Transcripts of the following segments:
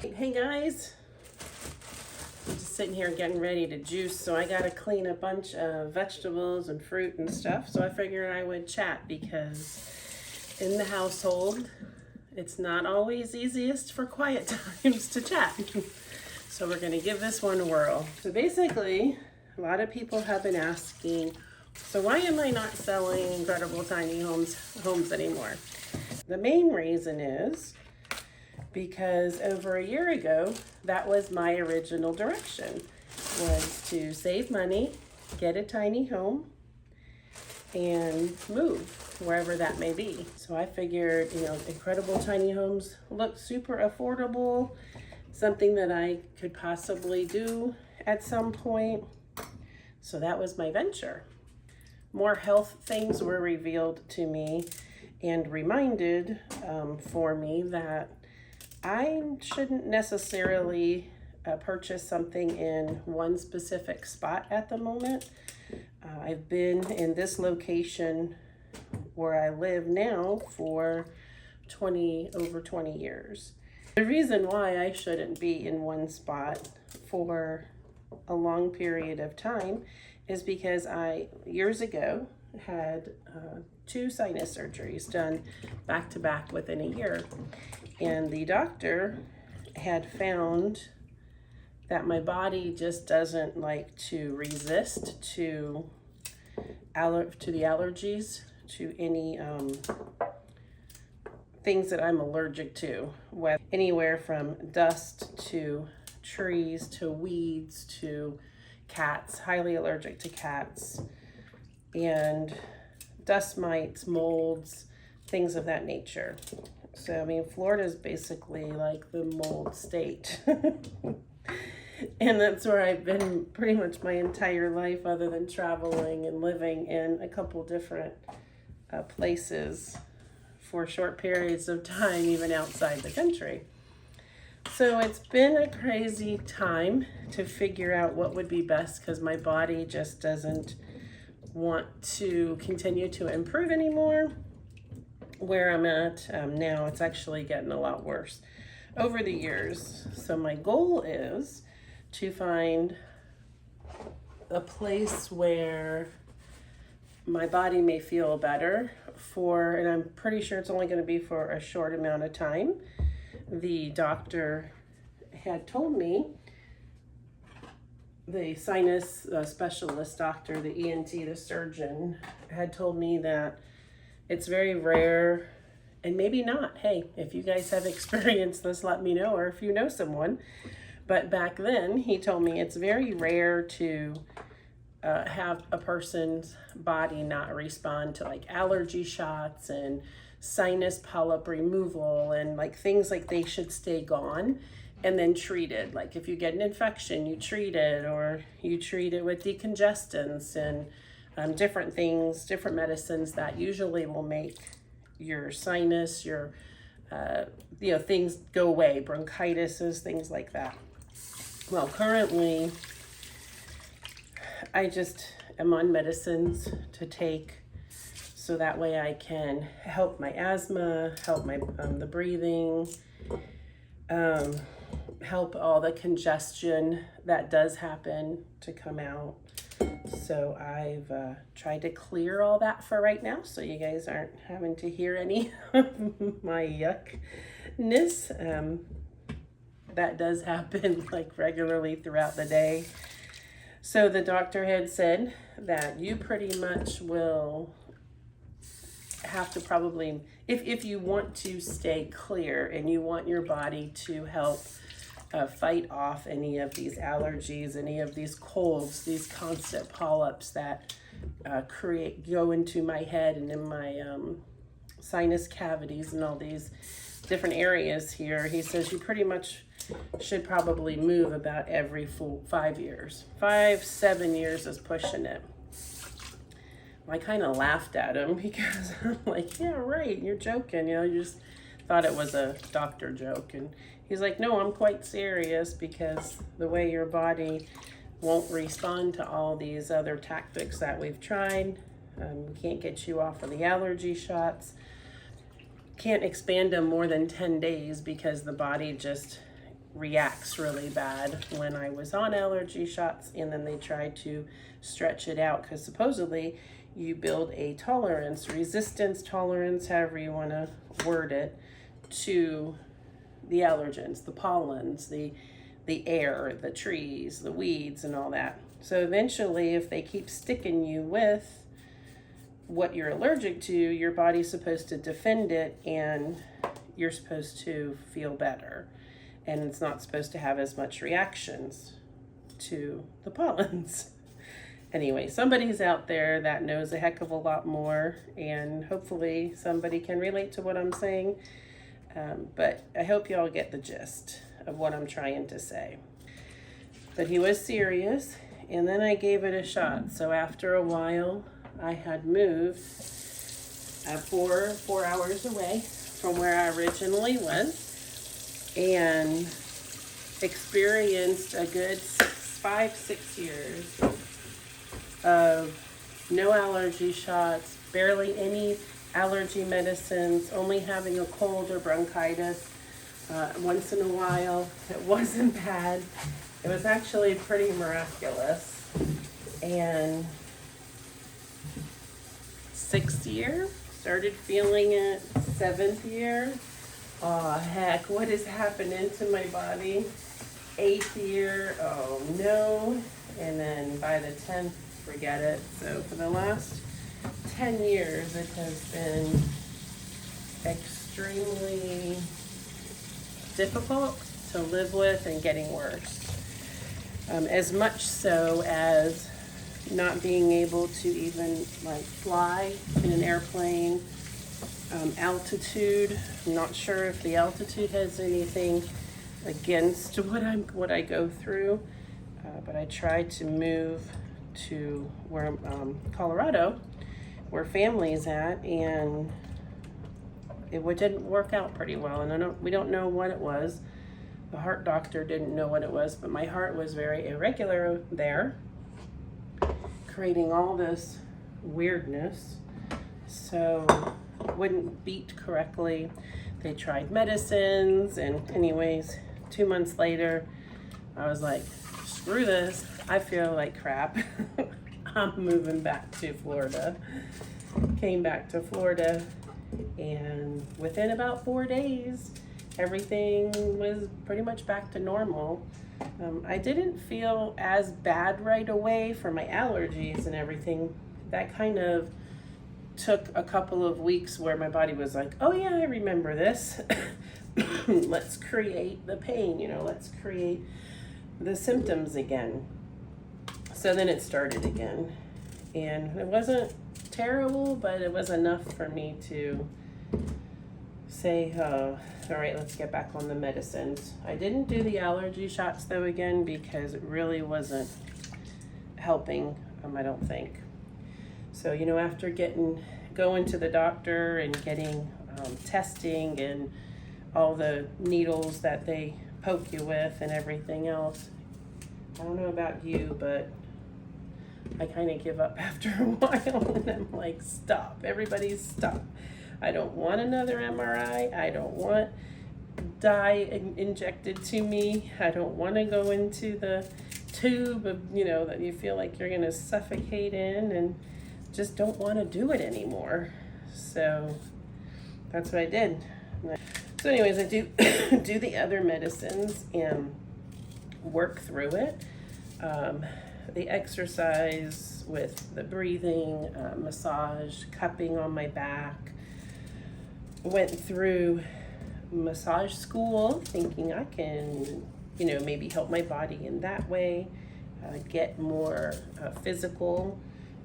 Hey guys, I'm just sitting here getting ready to juice, so I gotta clean a bunch of vegetables and fruit and stuff. So I figured I would chat because in the household, it's not always easiest for quiet times to chat. So we're gonna give this one a whirl. So basically, a lot of people have been asking, so why am I not selling incredible tiny homes anymore? The main reason is because over a year ago, that was my original direction, was to save money, get a tiny home, and move wherever that may be. So I figured, incredible tiny homes look super affordable, something that I could possibly do at some point. So that was my venture. More health things were revealed to me and reminded for me that I shouldn't necessarily purchase something in one specific spot at the moment. I've been in this location where I live now for over 20 years. The reason why I shouldn't be in one spot for a long period of time is because I, years ago, had 2 sinus surgeries done back to back within a year. And the doctor had found that my body just doesn't like to resist to the allergies, to any things that I'm allergic to, anywhere from dust to trees to weeds to cats, highly allergic to cats, and dust mites, molds, things of that nature. So, Florida is basically like the mold state. And that's where I've been pretty much my entire life, other than traveling and living in a couple different places for short periods of time, even outside the country. So it's been a crazy time to figure out what would be best, because my body just doesn't want to continue to improve anymore. Where I'm at now, it's actually getting a lot worse over the years. So my goal is to find a place where my body may feel better and I'm pretty sure it's only going to be for a short amount of time. The doctor had told me, the sinus specialist doctor, the ENT, the surgeon, had told me that it's very rare, and maybe not. Hey, if you guys have experienced this, let me know, or if you know someone. But back then, he told me it's very rare to have a person's body not respond to like allergy shots and sinus polyp removal and like things like they should stay gone and then treated. Like if you get an infection, you treat it, or you treat it with decongestants and different things, different medicines that usually will make your sinus, your things go away, bronchitis, things like that. Well, currently, I just am on medicines to take so that way I can help my asthma, help my the breathing, help all the congestion that does happen to come out. So I've tried to clear all that for right now, so you guys aren't having to hear any of my yuckness. That does happen like regularly throughout the day. So the doctor had said that you pretty much will have to probably, if you want to stay clear and you want your body to help fight off any of these allergies, any of these colds, these constant polyps that go into my head and in my sinus cavities and all these different areas here, he says you pretty much should probably move about every full 5 years. 7 years is pushing it. I kind of laughed at him because I'm like, yeah, right, you're joking. You just thought it was a doctor joke. And he's like, no, I'm quite serious, because the way your body won't respond to all these other tactics that we've tried. We can't get you off of the allergy shots. Can't expand them more than 10 days because the body just reacts really bad when I was on allergy shots, and then they tried to stretch it out because supposedly you build a tolerance, resistance tolerance, however you want to word it, to the allergens, the pollens, the air, the trees, the weeds, and all that. So eventually, if they keep sticking you with what you're allergic to, your body's supposed to defend it, and you're supposed to feel better. And it's not supposed to have as much reactions to the pollens. Anyway, somebody's out there that knows a heck of a lot more, and hopefully somebody can relate to what I'm saying. But I hope y'all get the gist of what I'm trying to say. But he was serious, and then I gave it a shot. So after a while, I had moved 4 hours away from where I originally was, and experienced a good 5-6 years of no allergy shots, barely any allergy medicines, only having a cold or bronchitis once in a while. It wasn't bad. It was actually pretty miraculous. And 6th year, started feeling it. 7th year, oh heck, what is happening to my body? 8th year, oh no. And then by the 10th, forget it. So for the last 10 years, it has been extremely difficult to live with and getting worse. As much so as not being able to even like fly in an airplane. Altitude, I'm not sure if the altitude has anything against what I go through, but I tried to move to where Colorado, where family's at, and it didn't work out pretty well. And we don't know what it was. The heart doctor didn't know what it was, but my heart was very irregular there, creating all this weirdness. So wouldn't beat correctly. They tried medicines, and anyways, 2 months later, I was like, screw this. I feel like crap. I'm moving back to Florida. Came back to Florida, and within about 4 days, everything was pretty much back to normal. I didn't feel as bad right away for my allergies and everything. That kind of took a couple of weeks where my body was like, oh yeah, I remember this. Let's create the pain, let's create the symptoms again. So then it started again. And it wasn't terrible, but it was enough for me to say, all right, let's get back on the medicines. I didn't do the allergy shots though again because it really wasn't helping, I don't think. So, after going to the doctor and getting testing and all the needles that they poke you with and everything else, I don't know about you, but I kind of give up after a while, and I'm like, stop, everybody stop. I don't want another MRI. I don't want dye injected to me. I don't want to go into the tube of, that you feel like you're going to suffocate in, and just don't want to do it anymore. So that's what I did. So anyways, I do do the other medicines and work through it. The exercise with the breathing, massage, cupping on my back. Went through massage school thinking I can, maybe help my body in that way, get more physical.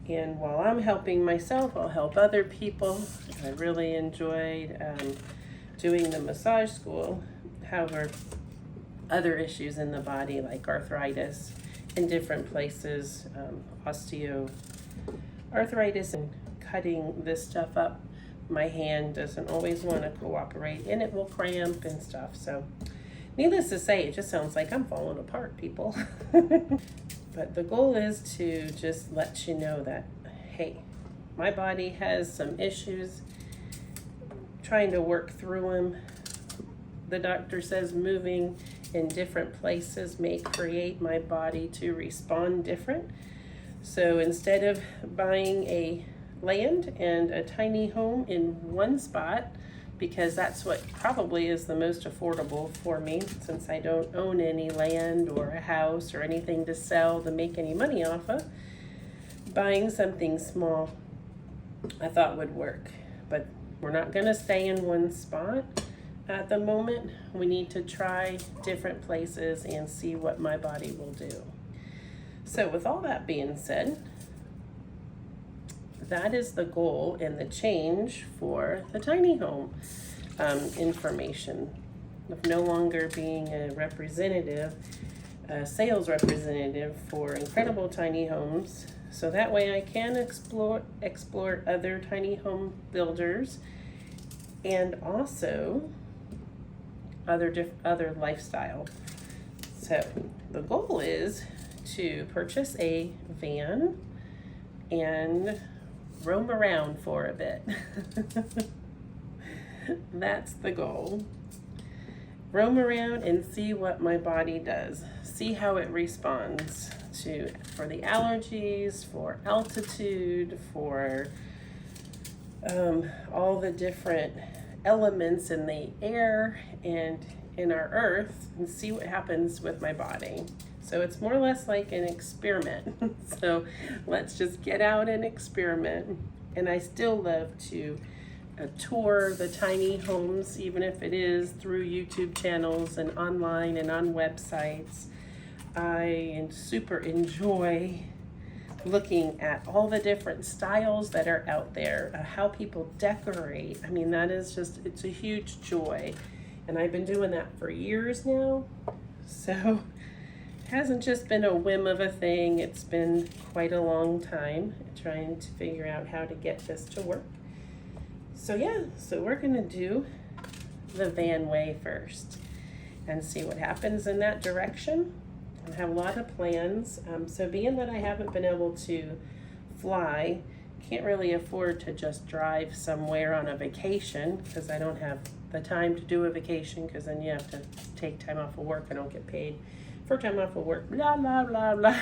And while I'm helping myself, I'll help other people. I really enjoyed doing the massage school. However, other issues in the body like arthritis in different places, osteoarthritis, and cutting this stuff up, my hand doesn't always want to cooperate and it will cramp and stuff. So needless to say, it just sounds like I'm falling apart, people. But the goal is to just let you know that, hey, my body has some issues, trying to work through them. the doctor says moving in different places may create my body to respond different. So instead of buying a land and a tiny home in one spot, because that's what probably is the most affordable for me, since I don't own any land or a house or anything to sell to make any money off of, buying something small I thought would work. But we're not going to stay in one spot at the moment. We need to try different places and see what my body will do. So with all that being said, that is the goal and the change for the tiny home information of no longer being a representative, a sales representative for Incredible Tiny Homes. So that way I can explore other tiny home builders and also other lifestyle. So the goal is to purchase a van and roam around for a bit. That's the goal. Roam around and see what my body does. See how it responds for the allergies, for altitude, for all the different elements in the air and in our earth, and see what happens with my body. So it's more or less like an experiment. So let's just get out and experiment. And I still love to tour the tiny homes, even if it is through YouTube channels and online and on websites. I super enjoy looking at all the different styles that are out there, how people decorate. I mean, that is just, it's a huge joy. And I've been doing that for years now. So it hasn't just been a whim of a thing. It's been quite a long time trying to figure out how to get this to work. So yeah, so we're gonna do the van way first and see what happens in that direction. I have a lot of plans. So being that I haven't been able to fly, can't really afford to just drive somewhere on a vacation because I don't have the time to do a vacation, because then you have to take time off of work. I don't get paid for time off of work, blah, blah, blah, blah.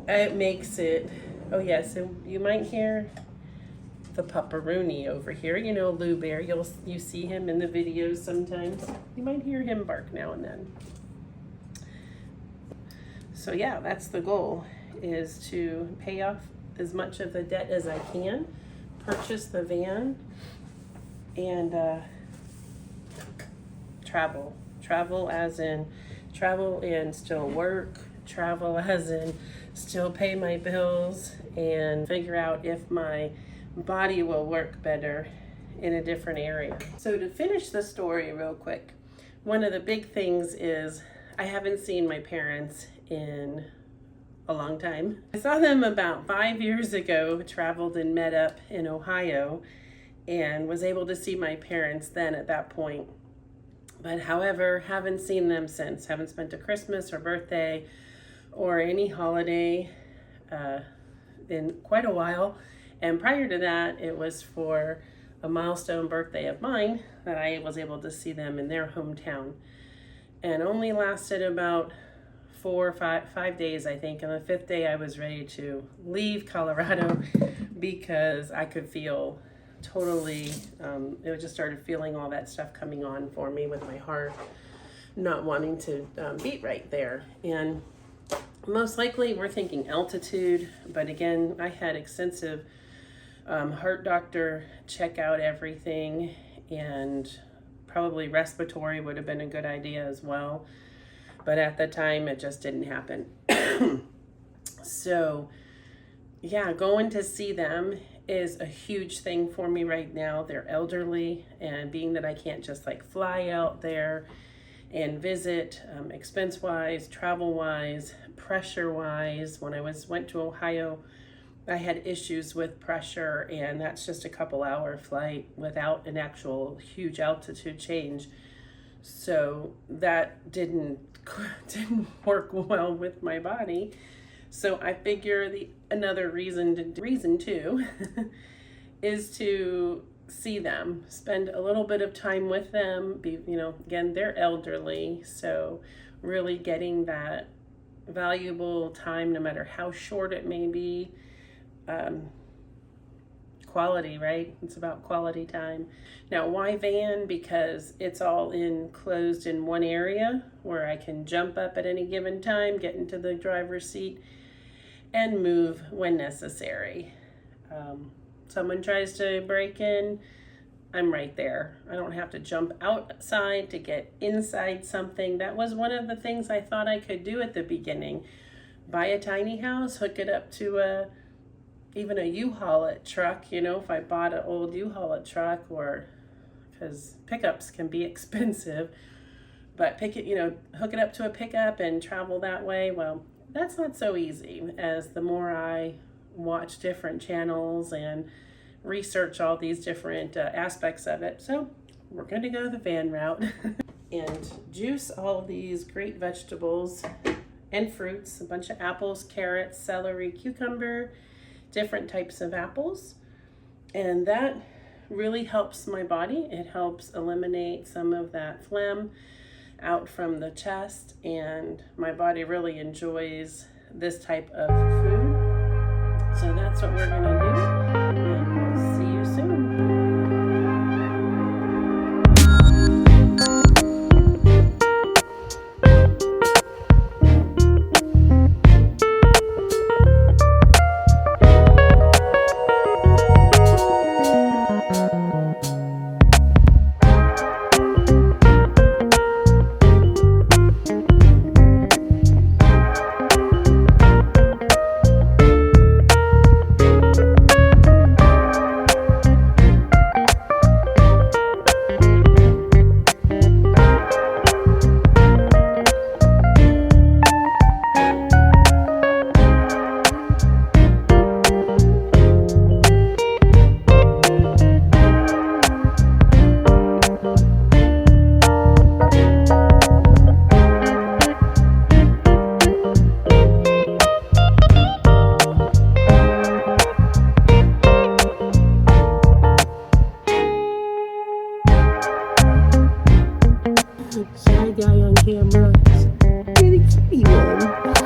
It makes it, oh yeah, so you might hear the pupperoonie over here. You know, Lou Bear, you see him in the videos sometimes. You might hear him bark now and then. So yeah, that's the goal, is to pay off as much of the debt as I can, purchase the van, and travel. Travel as in travel and still work, travel as in still pay my bills, and figure out if my body will work better in a different area. So to finish the story real quick, one of the big things is I haven't seen my parents in a long time. I saw them about 5 years ago, traveled and met up in Ohio, and was able to see my parents then at that point. But however, haven't seen them since. Haven't spent a Christmas or birthday or any holiday in quite a while. And prior to that, it was for a milestone birthday of mine that I was able to see them in their hometown. And only lasted about 4 or 5 days, I think. And the 5th day, I was ready to leave Colorado because I could feel totally, it just started feeling all that stuff coming on for me with my heart not wanting to beat right there. And most likely we're thinking altitude, but again, I had extensive heart doctor check out everything, and probably respiratory would have been a good idea as well. But at the time, it just didn't happen. So yeah, going to see them is a huge thing for me right now. They're elderly, and being that I can't just like fly out there and visit, expense-wise, travel-wise, pressure-wise. When I went to Ohio, I had issues with pressure, and that's just a couple-hour flight without an actual huge altitude change. So that didn't work well with my body. So I figure another reason too is to see them, spend a little bit of time with them. Again, they're elderly, so really getting that valuable time, no matter how short it may be. Quality, right? It's about quality time. Now, why van? Because it's all enclosed in one area where I can jump up at any given time, get into the driver's seat, and move when necessary. Someone tries to break in, I'm right there. I don't have to jump outside to get inside something. That was one of the things I thought I could do at the beginning. Buy a tiny house, hook it up to even a U-Haul truck, if I bought an old U-Haul truck, or because pickups can be expensive, but hook it up to a pickup and travel that way. Well, that's not so easy, as the more I watch different channels and research all these different aspects of it. So we're going to go the van route and juice all of these great vegetables and fruits, a bunch of apples, carrots, celery, cucumber, different types of apples. And that really helps my body. It helps eliminate some of that phlegm out from the chest, and my body really enjoys this type of food. So that's what we're going to do, and we'll see you soon. Shy guy on camera. Really kitty one.